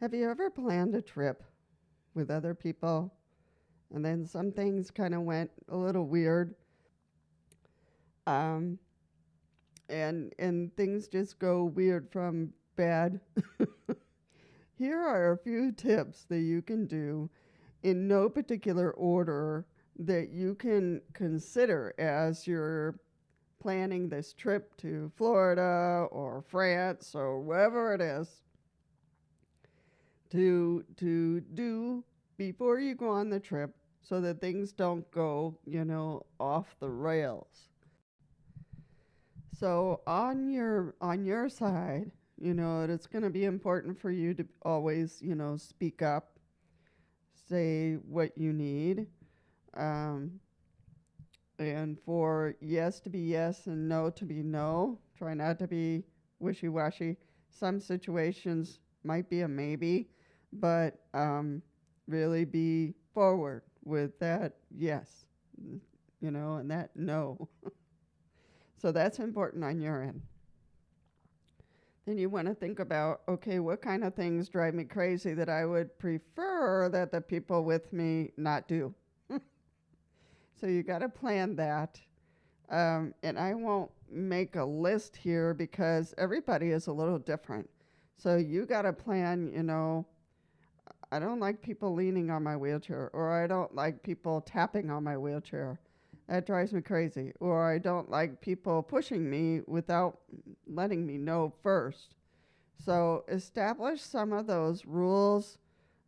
Have you ever planned a trip with other people and then some things kind of went a little weird? Um, and things just go weird from bad. Here are a few tips that you can do in no particular order that you can consider as you're planning this trip to Florida or France or wherever it is to do before you go on the trip so that things don't go, off the rails. So on your side, it's going to be important for you to always, speak up, say what you need, um, and for yes to be yes and no to be no. Try not to be wishy-washy. Some situations might be a maybe, but really be forward with that yes, and that no. So that's important on your end. Then you want to think about, okay, what kind of things drive me crazy that I would prefer that the people with me not do. So you got to plan that. And I won't make a list here because everybody is a little different. So you got to plan, I don't like people leaning on my wheelchair, or I don't like people tapping on my wheelchair. That drives me crazy. Or I don't like people pushing me without letting me know first. So establish some of those rules,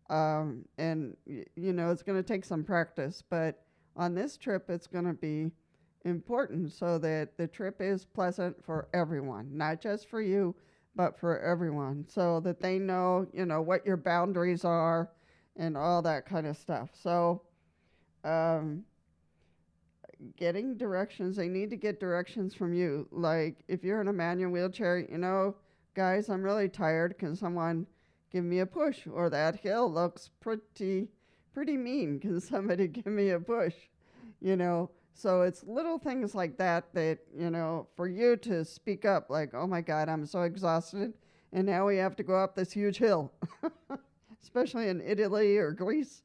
and it's going to take some practice. But on this trip, it's going to be important so that the trip is pleasant for everyone, not just for you, but for everyone, so that they know, what your boundaries are and all that kind of stuff. So, um, getting directions, they need to get directions from you. Like if you're in a manual wheelchair, guys, I'm really tired. Can someone give me a push? Or that hill looks pretty mean. Can somebody give me a push? So it's little things like that that, for you to speak up, like, oh my God, I'm so exhausted. And now we have to go up this huge hill, especially in Italy or Greece.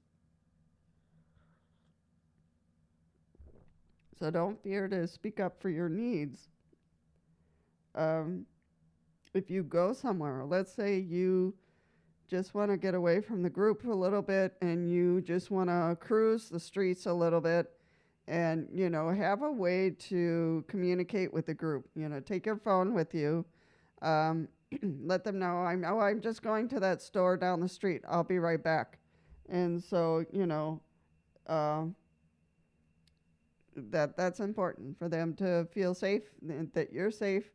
So don't fear to speak up for your needs. Um, if you go somewhere, let's say you just want to get away from the group a little bit and you just want to cruise the streets a little bit and, have a way to communicate with the group. Take your phone with you. Um, let them know, I'm just going to that store down the street. I'll be right back. And so, uh, that's important for them to feel safe, that you're safe,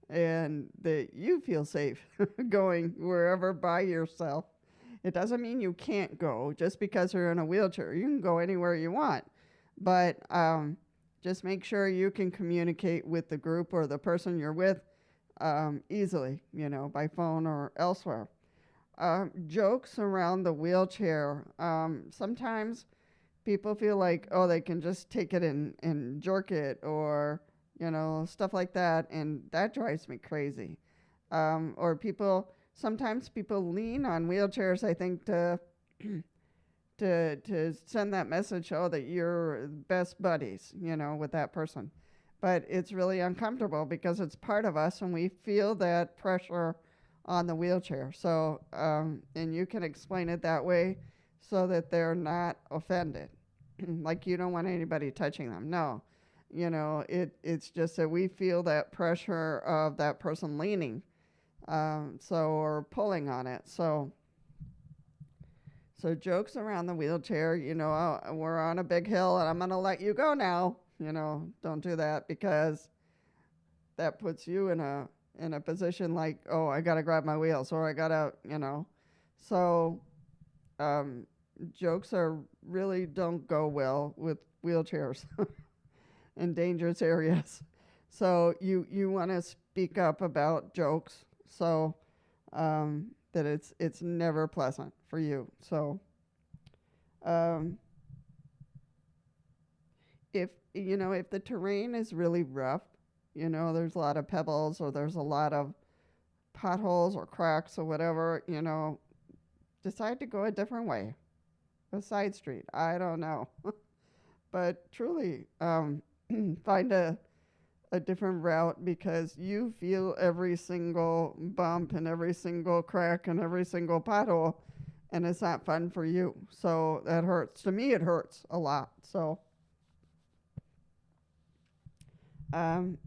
and that you feel safe going wherever by yourself. It doesn't mean you can't go just because you're in a wheelchair. You can go anywhere you want, but just make sure you can communicate with the group or the person you're with easily, by phone or elsewhere. Jokes around the wheelchair. Sometimes people feel like, oh, they can just take it and jerk it or, stuff like that. And that drives me crazy. Or sometimes people lean on wheelchairs, I think, to send that message, oh, that you're best buddies, with that person. But it's really uncomfortable because it's part of us and we feel that pressure on the wheelchair. So, and you can explain it that way so that they're not offended. Like you don't want anybody touching them. No, it's just that we feel that pressure of that person leaning, or pulling on it. So jokes around the wheelchair, oh, we're on a big hill and I'm going to let you go now. Don't do that because that puts you in a position like, oh, I got to grab my wheels or I got to, So jokes really don't go well with wheelchairs in dangerous areas. So you want to speak up about jokes so that it's never pleasant for you. So if the terrain is really rough, there's a lot of pebbles or there's a lot of potholes or cracks or whatever, decide to go a different way, a side street. I don't know. But truly, find a different route because you feel every single bump and every single crack and every single pothole, and it's not fun for you. So that hurts. To me, it hurts a lot. So um,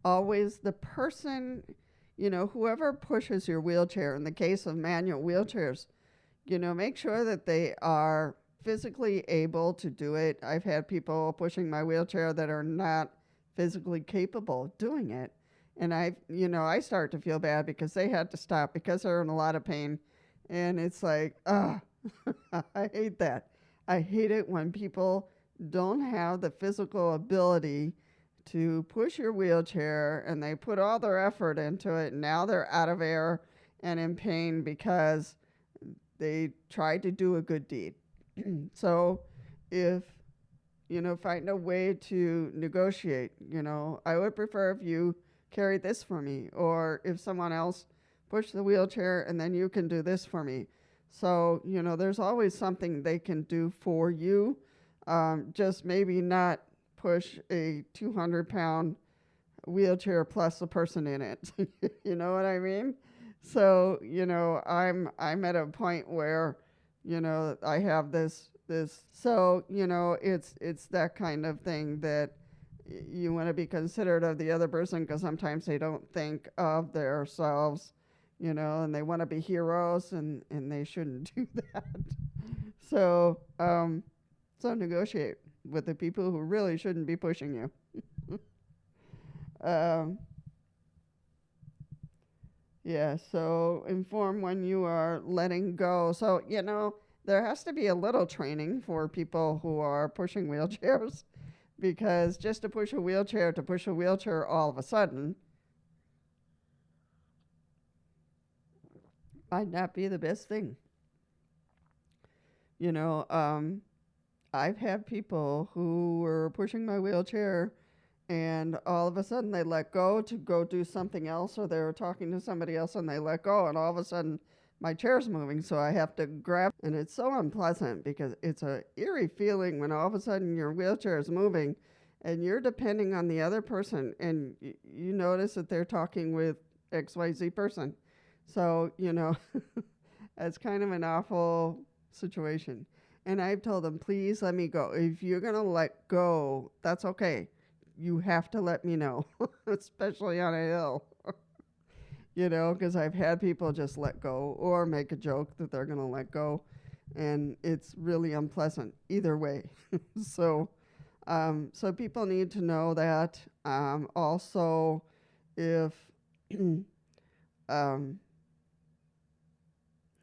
always the person, whoever pushes your wheelchair, in the case of manual wheelchairs, make sure that they are physically able to do it. I've had people pushing my wheelchair that are not physically capable of doing it. And I start to feel bad because they had to stop because they're in a lot of pain. And it's like, I hate that. I hate it when people don't have the physical ability to push your wheelchair and they put all their effort into it. And now they're out of air and in pain because they tried to do a good deed. So if, find a way to negotiate, I would prefer if you carry this for me, or if someone else push the wheelchair and then you can do this for me. So, there's always something they can do for you. Just maybe not push a 200-pound wheelchair plus a person in it. You know what I mean? So, I'm at a point where, I have this, so, it's that kind of thing that you want to be considerate of the other person because sometimes they don't think of themselves, and they want to be heroes and they shouldn't do that. So, so negotiate with the people who really shouldn't be pushing you. um, Yeah, so inform when you are letting go. So, there has to be a little training for people who are pushing wheelchairs because just to push a wheelchair all of a sudden might not be the best thing. You know, um, I've had people who were pushing my wheelchair and all of a sudden they let go to go do something else, or they were talking to somebody else and they let go, and all of a sudden my chair's moving, so I have to grab, and it's so unpleasant because it's a eerie feeling when all of a sudden your wheelchair is moving and you're depending on the other person, and you notice that they're talking with XYZ person. So, it's kind of an awful situation. And I've told them, please let me go. If you're going to let go, that's okay. You have to let me know, especially on a hill, because I've had people just let go or make a joke that they're going to let go. And it's really unpleasant either way. So, so people need to know that. Also, if, um,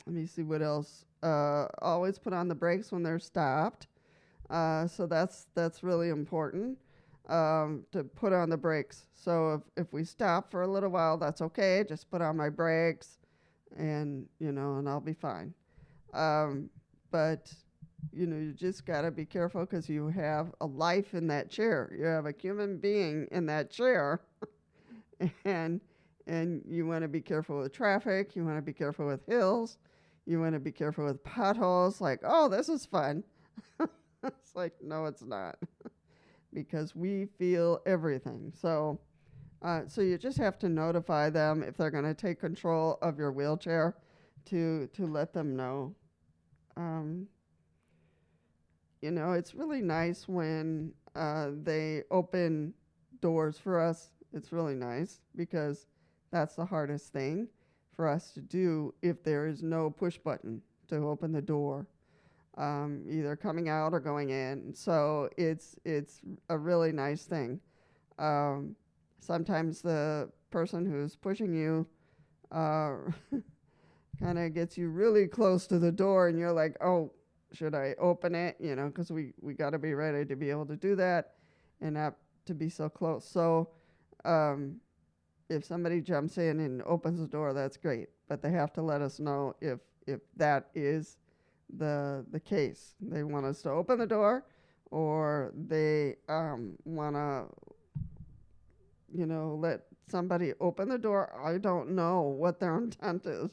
let me see what else. Always put on the brakes when they're stopped. So that's really important, to put on the brakes. So if we stop for a little while, that's okay. Just put on my brakes, and and I'll be fine. But you just gotta be careful because you have a life in that chair. You have a human being in that chair, and you want to be careful with traffic. You want to be careful with hills. You want to be careful with potholes. Like, oh, this is fun. It's like, no, it's not, because we feel everything. So, so you just have to notify them if they're going to take control of your wheelchair, to let them know. Um, it's really nice when they open doors for us. It's really nice because that's the hardest thing for us to do if there is no push button to open the door, either coming out or going in. So it's a really nice thing. Sometimes the person who's pushing you kind of gets you really close to the door, and you're like, oh, should I open it? Because we got to be ready to be able to do that and not to be so close. So if somebody jumps in and opens the door, that's great. But they have to let us know if that is the case. They want us to open the door, or they want to, let somebody open the door. I don't know what their intent is.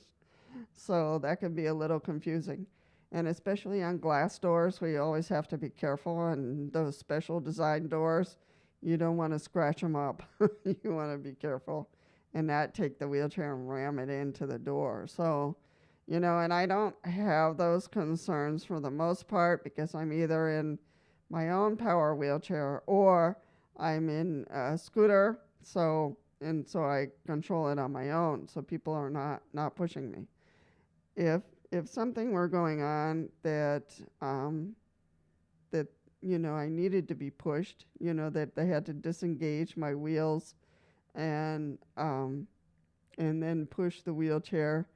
So that can be a little confusing. And especially on glass doors, we always have to be careful. And those special design doors, you don't want to scratch them up. You want to be careful and not take the wheelchair and ram it into the door. So, and I don't have those concerns for the most part because I'm either in my own power wheelchair or I'm in a scooter. So I control it on my own. So people are not pushing me. If something were going on that I needed to be pushed, that they had to disengage my wheels and then push the wheelchair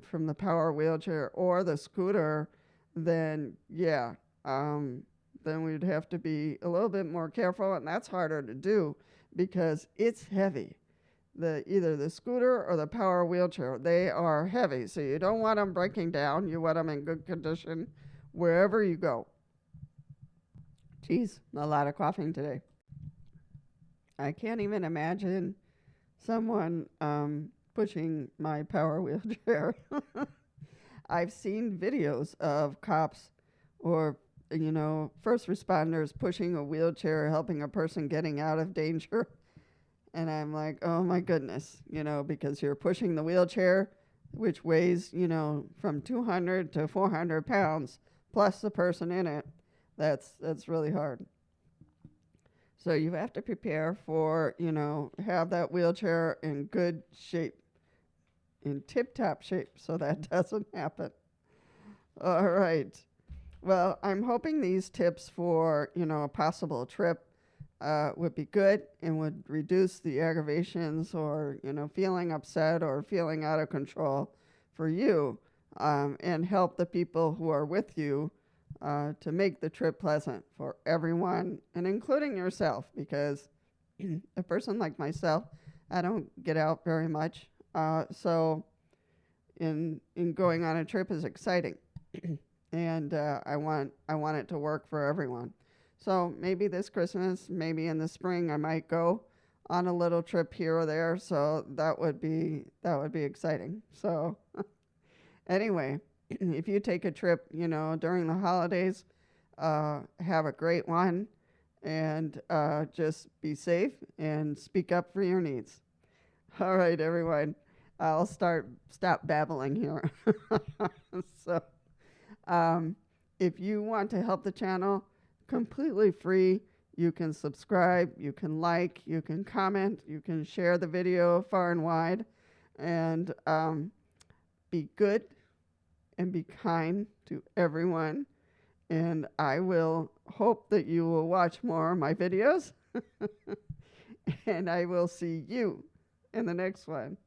from the power wheelchair or the scooter, then yeah, then we'd have to be a little bit more careful, and that's harder to do because it's heavy. Either the scooter or the power wheelchair, they are heavy, so you don't want them breaking down. You want them in good condition wherever you go. Geez, a lot of coughing today. I can't even imagine someone pushing my power wheelchair. I've seen videos of cops or first responders pushing a wheelchair, helping a person getting out of danger. And I'm like, oh my goodness, because you're pushing the wheelchair, which weighs, from 200 to 400 pounds, plus the person in it. That's really hard. So you have to prepare for, have that wheelchair in good shape, in tip-top shape, so that doesn't happen. All right. Well, I'm hoping these tips for, a possible trip would be good and would reduce the aggravations or, feeling upset or feeling out of control for you, and help the people who are with you to make the trip pleasant for everyone and including yourself, because a person like myself, I don't get out very much. So in going on a trip is exciting. And I want it to work for everyone. So maybe this Christmas, maybe in the spring, I might go on a little trip here or there. So that would be exciting. So anyway, if you take a trip, during the holidays, have a great one, and just be safe and speak up for your needs. All right, everyone. I'll stop babbling here. So, if you want to help the channel, completely free. You can subscribe, you can like, you can comment, you can share the video far and wide, and be good and be kind to everyone. And I will hope that you will watch more of my videos. And I will see you in the next one.